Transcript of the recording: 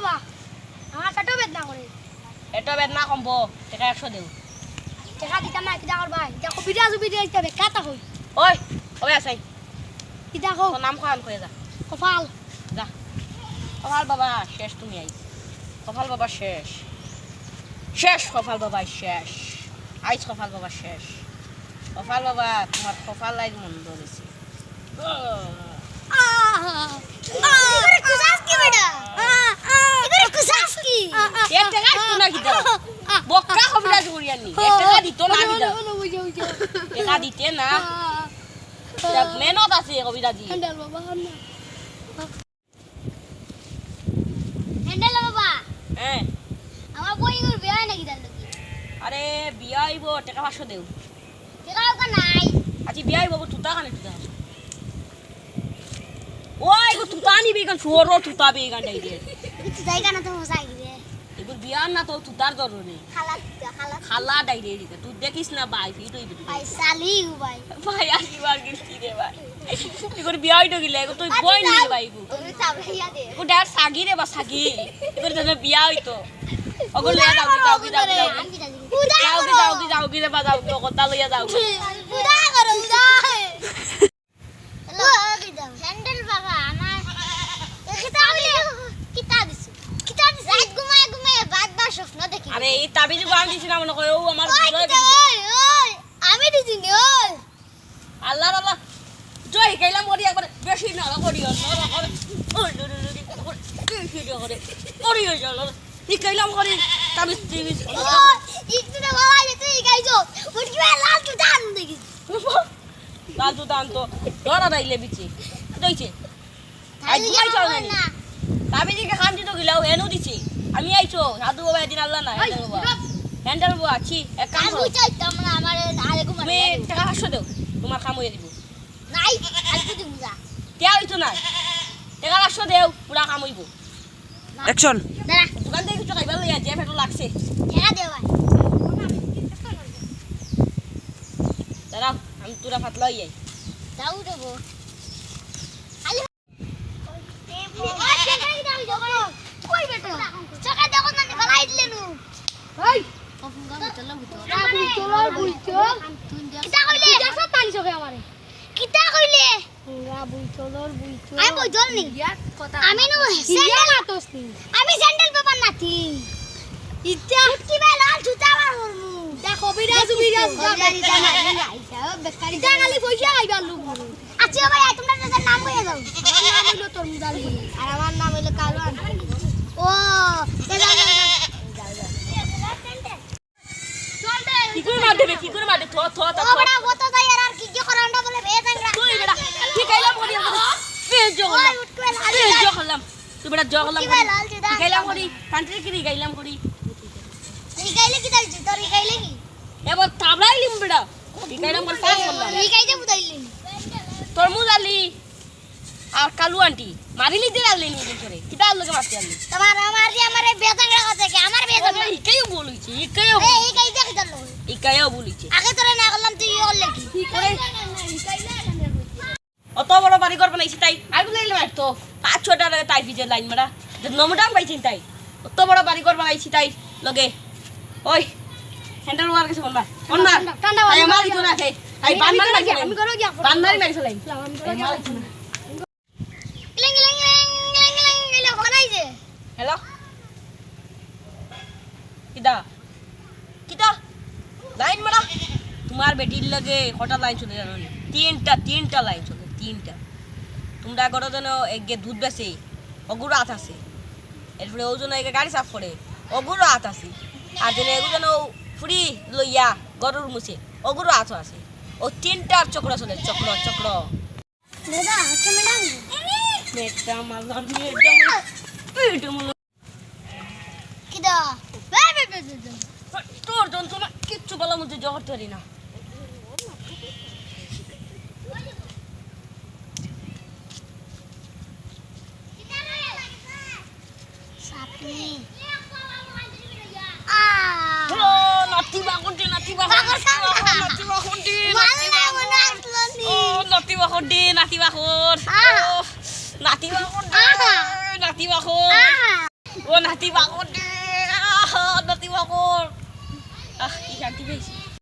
বাবা আমার পেটও বেদনা করে এটা বেদনা কমব টাকা 100 দেও টাকা দিতাম না কিটা করবাই দেখো বিড়া জুবি দিতে হবে কাটা হই ওই ওই আসাই কিটা কো তোর নাম খান কই যা কপাল যা কপাল বাবা শেষ তুমি আই কপাল বাবা শেষ শেষ কপাল বাবা শেষ আইস কপাল বাবা শেষ কপাল বাবা তোমার কপাল লাইক মন ধরেছে এবারে কুসাস কি বেটা এবারে কুসাস কি এর টাকা তো না কিটা বক্কা কবিরা জুরিয়ানি এর টাকা দিত না কিটা টাকা দিতে না যাব মেহনত আছে কবিরা দি হ্যান্ডেল বাবা হ্যান্ডেল বাবা হ্যাঁ আমার বইগুলো বিয়া নাকি দাল আরে বিয়া আইব টাকা 500 দেও টাকাও কা নাই আজি বিয়া আইব তুতা কানে তুতা ওই গো তুতা নিবি গান সুরো তুতা বি গান ডাই দে কিছু জায়গা না তো মজা গিয়ে এগুলো বিয়া না তো তুতার জরুরি খালা খালা ডাই দে তুই দেখিস না ভাই ফিট হইবি তুই ভাই সালি ভাই ভাই আসি বার গিলতি রে ভাই এগুলো বিয়া হইতো গিলে এগো তুই বই নি ভাই গো তুমি সাবরিয়া দে ও ডার সাগি রে বা সাগি এগুলো তো বিয়া হইতো ওগুলো লইয়া যাও কি রে বা যাও কি কথা লইয়া যাও উদা করো উদা হ্যালো হ্যান্ডেল বাবা আমার কিতাব দিছি রাত ঘুমায় বাদ বা স্বপ্ন দেখি আরে এই তাবিজ গান দিছি না মনে কই ও আমার ওই আমি দিছি নি ওই আল্লাহ আল্লাহ জয় কইলাম ওরি একবার বেশি না করিও না করে ওই বেশি না করে করিও চলো ই কইলাম করি তাবিজ তাবিজ একটু না বাবা তুই গাইছো উঠকি লাল তো দান দেখি লাল তো দান তো ধরা রাইলে বিচি দইছে আই ঘুমাই চল না তাবিজকে খান দিতো গিলাও এনো দিছি আমি আইছো সাধু বাবা দিন আল্লাহ না হ্যান্ডেল বাবা আছি এক কাম আমি করো চাইতাম না আমার আরে ঘুমাই তুমি টাকা 500 দাও তোমার কাম হয়ে দিব নাই আলপু দিমু যা দেও হইতো না টাকা 500 দেও পুরা কাম হইব অ্যাকশন দাঁড়া দোকান থেকে কিছু খাইবার লইয়া যে পেটো লাগছে টাকা দে ভাই দাঁড়াও আমি তোরা ভাত লই যাই দাও দেবো আলি কই বেটা টাকা দেখো না গলাই দিলে নু এই কফুঙ্গা ভিতরলা বুইতো কিটা কইলে দেখছ তালি চকে আমারে কিটা কইলে পুরা বুইতলর বুইতো আমি বুইতল নি আমি নো স্যান্ডেল আতস নি আমি স্যান্ডেল বাবা নাতি ইটা কি বে লাল জুতা আমার হরমু দেখো বিরাজ বিরাজ না আইসা বেকারি জাগালি কইছা আইবার লোক আচ্ছা ভাই তোমরা তাদের নাম বইয়া দাও আমার নাম হলো তরমুজালি আর আমার নাম হলো কালওয়ান ও কি করে মার দেবে থ বড়া হতো তাই আর কি কি করান্ডা বলে বে জাংরা তুই বেটা কি কইলাম করি পেজ জো ওই উঠকে লাল পেজ জো করলাম তুই বেটা জো করলাম কি বে লাল জুতা কি কইলাম করি কান্ট্রি কি গাইলাম করি ই গাইলে কি দাইছি তোর ই গাইলে কি এবার তাবলাইলিম বেটা কি কইলাম করি পাস করলাম ই গাইতে বুদাইলি তরমুজ আলি আর কালু আন্টি মারিলি দিল আলি নি করে কিটা লগে মারতে আলি তোমার আমার যে আমারে বে জাংরা কথা কি আমার বে জাংরা ইকাইও বলিছি ইকাইও এই গাইতে কি দল ইকাইও বলিছি আগে তোরে না করলাম তুই করলে কি করে অত বড় বাড়ি ঘর বানাইছি তাই আর বলাইলাম তো 5-6টা তাই ভিজে লাইন মারা যে নমটাম পাইছিন তাই অত বড় বাড়ি ঘর বানাইছি তাই লগে ওই হ্যান্ডেল মার কিছু বলবা বলবা কান্ডা আই আমার কিছু না খাই আই বান মারি মারি আমি করো গিয়া বান মারি মারি চলাই লিং লিং লিং লিং লিং এলো ফোনাই যে হ্যালো কিদা কিদা লাইন মারা তোমার বেটির লগে কটা লাইন চলে জানো তিনটা লাইন চলে তিনটা তোমরা গড় যেন এগে দুধ বেছে অগুরো হাত আছে এরপরে ওজন এগে গাড়ি সাফ করে অগুরো হাত আছে আর যেন এগুলো যেন ফুরি লইয়া গরুর মুছে অগুরো হাত আছে ও তিনটার চক্র চলে চক্র দাদা আচ্ছা ম্যাডাম মেটা মালার মেটা মালার কি দা বে বে বে তোর জন তোমার কিচ্ছু বলা মুঝে জগত পারি না সাপনি নাতি বাগুন্টি নাতি বাখর ও নাতি বাগর